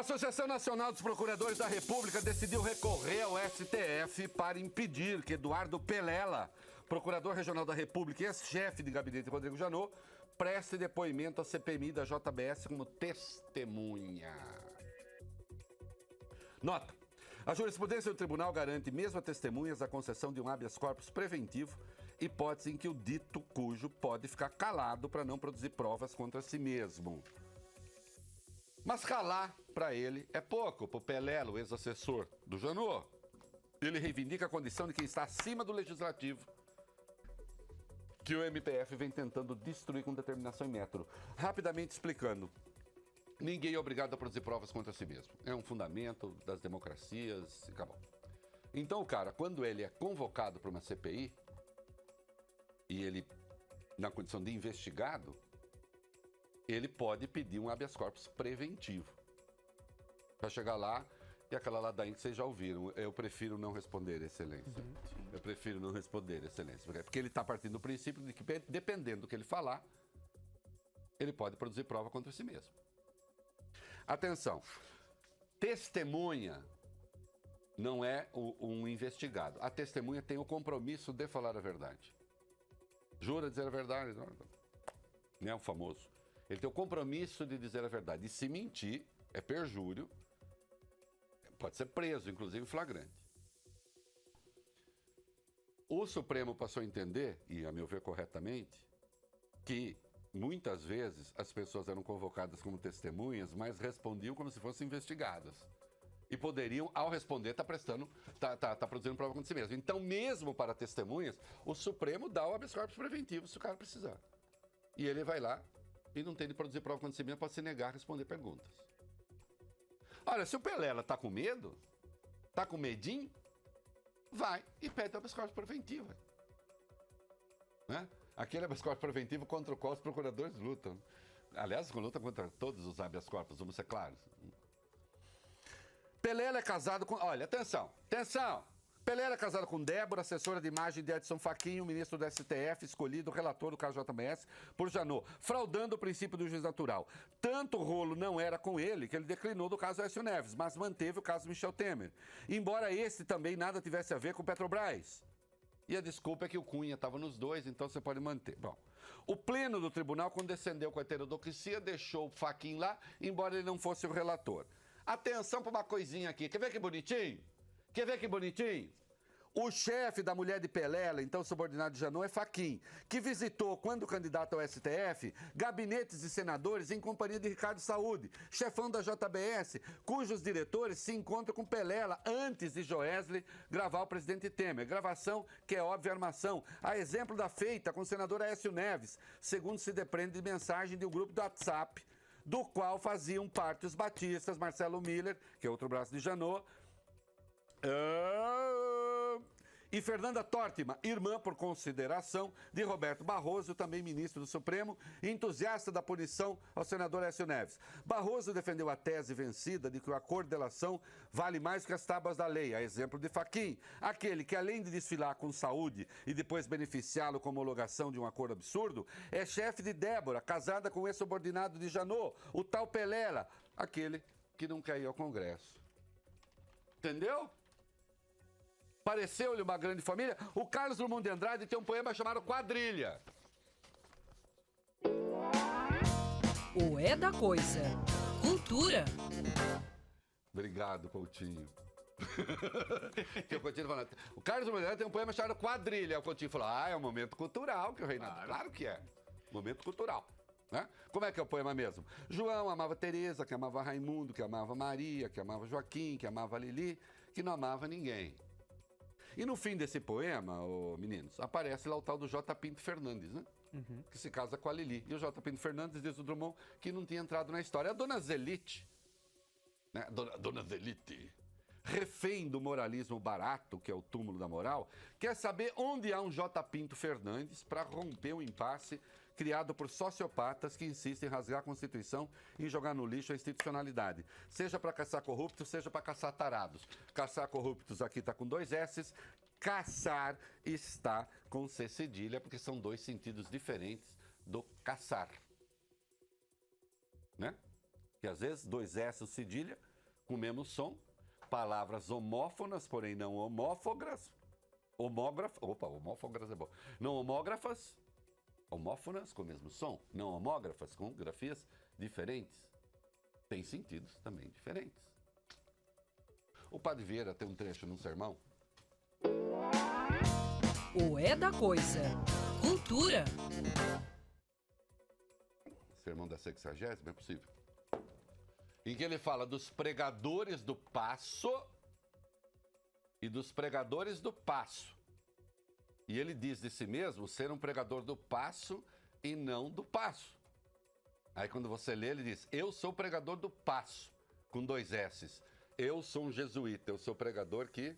A Associação Nacional dos Procuradores da República decidiu recorrer ao STF para impedir que Eduardo Pelela, procurador regional da República e ex-chefe de gabinete de Rodrigo Janot, preste depoimento à CPMI da JBS como testemunha. Nota: a jurisprudência do tribunal garante mesmo a testemunhas a concessão de um habeas corpus preventivo, hipótese em que o dito cujo pode ficar calado para não produzir provas contra si mesmo. Mas calar para ele é pouco, para o Pelela, o ex-assessor do Janot. Ele reivindica a condição de quem está acima do legislativo, que o MPF vem tentando destruir com determinação e método. Rapidamente explicando, ninguém é obrigado a produzir provas contra si mesmo. É um fundamento das democracias e acabou. Então, cara, quando ele é convocado para uma CPI, e ele, na condição de investigado, ele pode pedir um habeas corpus preventivo. Para chegar lá, e aquela ladainha que vocês já ouviram, eu prefiro não responder, excelência. Eu prefiro não responder, excelência. Porque ele está partindo do princípio de que, dependendo do que ele falar, ele pode produzir prova contra si mesmo. Atenção, testemunha não é um investigado. A testemunha tem o compromisso de falar a verdade. Jura dizer a verdade? Não é o famoso. Ele tem o compromisso de dizer a verdade. E se mentir, é perjúrio, pode ser preso, inclusive flagrante. O Supremo passou a entender, e a meu ver corretamente, que muitas vezes as pessoas eram convocadas como testemunhas, mas respondiam como se fossem investigadas. E poderiam, ao responder, tá produzindo prova contra si mesmo. Então, mesmo para testemunhas, o Supremo dá o habeas corpus preventivo se o cara precisar. E ele vai lá e não tem de produzir prova contra si mesmo, pode se negar a responder perguntas. Olha, se o Pelela tá com medo, tá com medinho, vai e pede o habeas corpus preventivo. Né? Aquele habeas corpus preventivo contra o qual os procuradores lutam. Aliás, lutam contra todos os habeas corpus, vamos ser claros. Pelela é casado com... Olha, atenção! Pelela é casado com Débora, assessora de imagem de Edson Fachin, o ministro do STF, escolhido relator do caso JBS por Janot, fraudando o princípio do juiz natural. Tanto o rolo não era com ele, que ele declinou do caso Aécio Neves, mas manteve o caso Michel Temer. Embora esse também nada tivesse a ver com Petrobras. E a desculpa é que o Cunha estava nos dois, então você pode manter. Bom, o pleno do tribunal condescendeu com a heterodoxia, deixou o Fachin lá, embora ele não fosse o relator. Atenção para uma coisinha aqui. Quer ver que bonitinho? O chefe da mulher de Pelela, então subordinado de Janot, é Fachin, que visitou, quando candidato ao STF, gabinetes de senadores em companhia de Ricardo Saúde, chefão da JBS, cujos diretores se encontram com Pelela antes de Joesley gravar o presidente Temer. Gravação que é óbvia armação, a exemplo da feita com o senador Aécio Neves, segundo se depreende de mensagem de um grupo do WhatsApp, do qual faziam parte os batistas, Marcelo Miller, que é outro braço de Janot, e Fernanda Tortima, irmã por consideração de Roberto Barroso, também ministro do Supremo, e entusiasta da punição ao senador Aécio Neves. Barroso defendeu a tese vencida de que o acordo de delação vale mais que as tábuas da lei, a exemplo de Fachin, aquele que, além de desfilar com saúde e depois beneficiá-lo com homologação de um acordo absurdo, é chefe de Débora, casada com o ex-subordinado de Janot, o tal Pelela, aquele que não quer ir ao Congresso. Entendeu? Pareceu-lhe uma grande família? O Carlos Drummond de Andrade tem um poema chamado Quadrilha. O É da Coisa. Cultura. Obrigado, Coutinho. Que o Coutinho falando. O Carlos Drummond de Andrade tem um poema chamado Quadrilha. O Coutinho falou, é um momento cultural que o Reinaldo... Claro que é. Momento cultural. Né? Como é que é o poema mesmo? João amava Teresa, que amava Raimundo, que amava Maria, que amava Joaquim, que amava Lili, que não amava ninguém. E no fim desse poema, meninos, aparece lá o tal do J. Pinto Fernandes, né? Que se casa com a Lili. E o J. Pinto Fernandes diz o Drummond que não tinha entrado na história. A dona Zelite, né? Dona Zelite, refém do moralismo barato, que é o túmulo da moral, quer saber onde há um J. Pinto Fernandes para romper o impasse criado por sociopatas que insistem em rasgar a Constituição e jogar no lixo a institucionalidade. Seja para caçar corruptos, seja para caçar tarados. Caçar corruptos aqui está com 2 S's, caçar está com C cedilha, porque são 2 sentidos diferentes do caçar. Né? Que às vezes 2 S cedilha com o mesmo som, palavras homófonas, porém não homófagras, homófagras é bom. Não homógrafas, homófonas com o mesmo som, não homógrafas com grafias diferentes. Tem sentidos também diferentes. O Padre Vieira tem um trecho num sermão. O É da Coisa. Cultura. Sermão da 60ª, é possível. Em que ele fala dos pregadores do passo e dos pregadores do passo. E ele diz de si mesmo ser um pregador do passo e não do passo. Aí quando você lê, ele diz, eu sou pregador do passo, com 2 S's. Eu sou um jesuíta, eu sou pregador que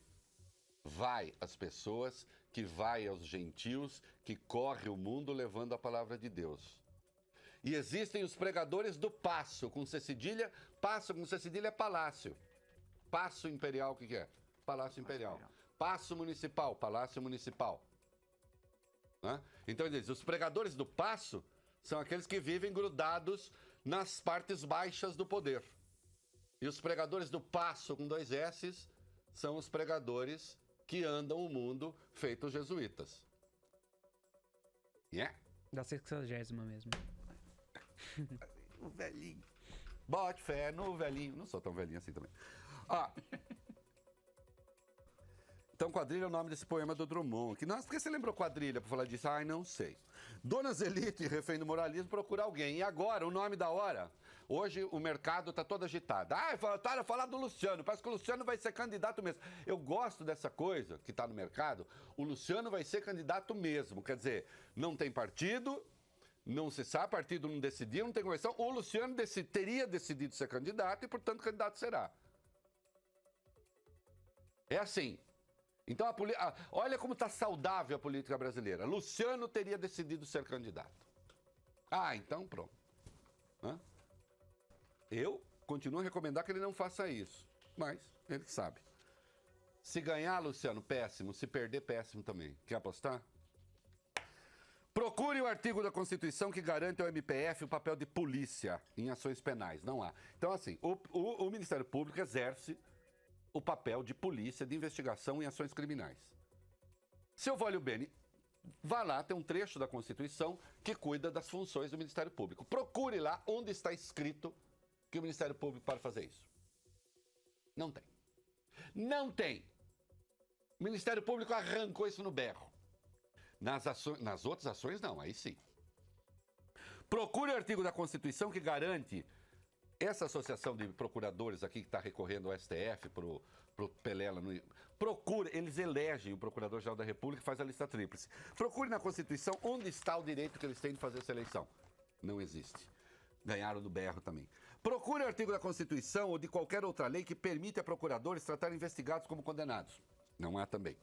vai às pessoas, que vai aos gentios, que corre o mundo levando a palavra de Deus. E existem os pregadores do passo, com C cedilha, passo com C cedilha é palácio. Passo imperial, o que é? Palácio imperial. Passo municipal, palácio municipal. Né? Então ele diz, os pregadores do passo são aqueles que vivem grudados nas partes baixas do poder. E os pregadores do passo, com 2 S's, são os pregadores que andam o mundo feitos jesuítas. Yeah? Da 60ª mesmo. O velhinho. Bote fé no velhinho. Não sou tão velhinho assim também. Ah. Então, quadrilha é o nome desse poema do Drummond. Que, nossa, por que você lembrou quadrilha para falar disso? Ai, não sei. Dona Zelite, refém do moralismo, procura alguém. E agora, o nome da hora? Hoje o mercado está todo agitado. Ah, voltaram a falar do Luciano. Parece que o Luciano vai ser candidato mesmo. Eu gosto dessa coisa que está no mercado. O Luciano vai ser candidato mesmo. Quer dizer, não tem partido, não se sabe, partido não decidiu, não tem convenção. O Luciano teria decidido ser candidato e, portanto, candidato será. É assim. Então, olha como está saudável a política brasileira. Luciano teria decidido ser candidato. Ah, então pronto. Hã? Eu continuo a recomendar que ele não faça isso. Mas ele sabe. Se ganhar, Luciano, péssimo. Se perder, péssimo também. Quer apostar? Procure o artigo da Constituição que garante ao MPF o papel de polícia em ações penais. Não há. Então, assim, o Ministério Público exerce o papel de polícia de investigação em ações criminais. Seu Vólio Bene, vá lá, tem um trecho da Constituição que cuida das funções do Ministério Público. Procure lá onde está escrito que o Ministério Público pode fazer isso. Não tem. Não tem. O Ministério Público arrancou isso no berro. Nas outras ações, não, aí sim. Procure o artigo da Constituição que garante essa associação de procuradores aqui que está recorrendo ao STF, pro Pelela, procure, eles elegem o Procurador-Geral da República e faz a lista tríplice. Procure na Constituição onde está o direito que eles têm de fazer essa eleição. Não existe. Ganharam do berro também. Procure o artigo da Constituição ou de qualquer outra lei que permite a procuradores tratar investigados como condenados. Não há também.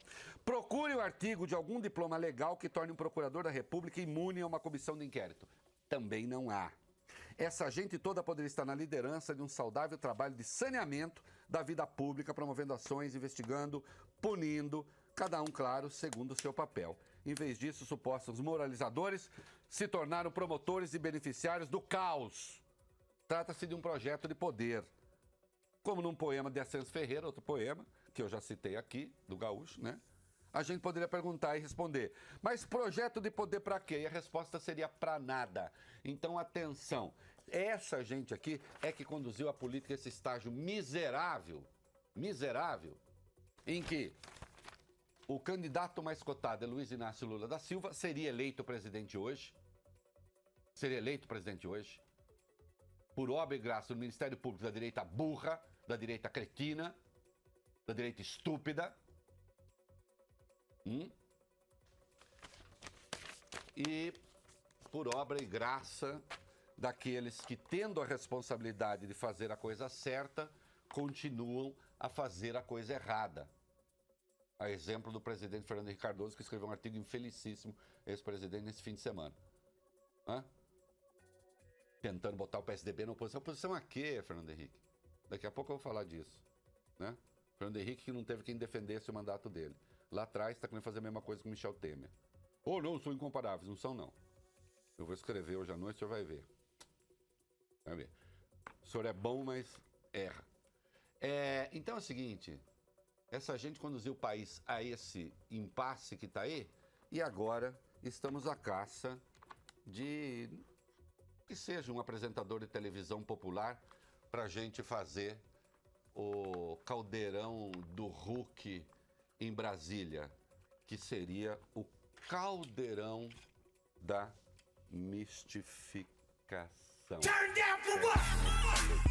Procure o artigo de algum diploma legal que torne um procurador da República imune a uma comissão de inquérito. Também não há. Essa gente toda poderia estar na liderança de um saudável trabalho de saneamento da vida pública, promovendo ações, investigando, punindo, cada um, claro, segundo o seu papel. Em vez disso, supostos moralizadores se tornaram promotores e beneficiários do caos. Trata-se de um projeto de poder. Como num poema de Ascenso Ferreira, outro poema, que eu já citei aqui, do Gaúcho, né? A gente poderia perguntar e responder, mas projeto de poder para quê? E a resposta seria para nada. Então, atenção, essa gente aqui é que conduziu a política a esse estágio miserável, em que o candidato mais cotado é Luiz Inácio Lula da Silva, seria eleito presidente hoje, por obra e graça do Ministério Público da direita burra, da direita cretina, da direita estúpida, e por obra e graça daqueles que, tendo a responsabilidade de fazer a coisa certa, continuam a fazer a coisa errada. A exemplo do presidente Fernando Henrique Cardoso, que escreveu um artigo infelicíssimo, ex-presidente, nesse fim de semana. Tentando botar o PSDB na oposição. Oposição a quê, Fernando Henrique? Daqui a pouco eu vou falar disso. Né? Fernando Henrique que não teve quem defendesse o mandato dele. Lá atrás está querendo fazer a mesma coisa com Michel Temer. Não, são incomparáveis. Não são, não. Eu vou escrever hoje à noite, você vai ver. Vai ver. O senhor é bom, mas erra. Então é o seguinte, essa gente conduziu o país a esse impasse que está aí, e agora estamos à caça de que seja um apresentador de televisão popular para a gente fazer o caldeirão do Hulk em Brasília, que seria o caldeirão da mistificação. Turn down for what?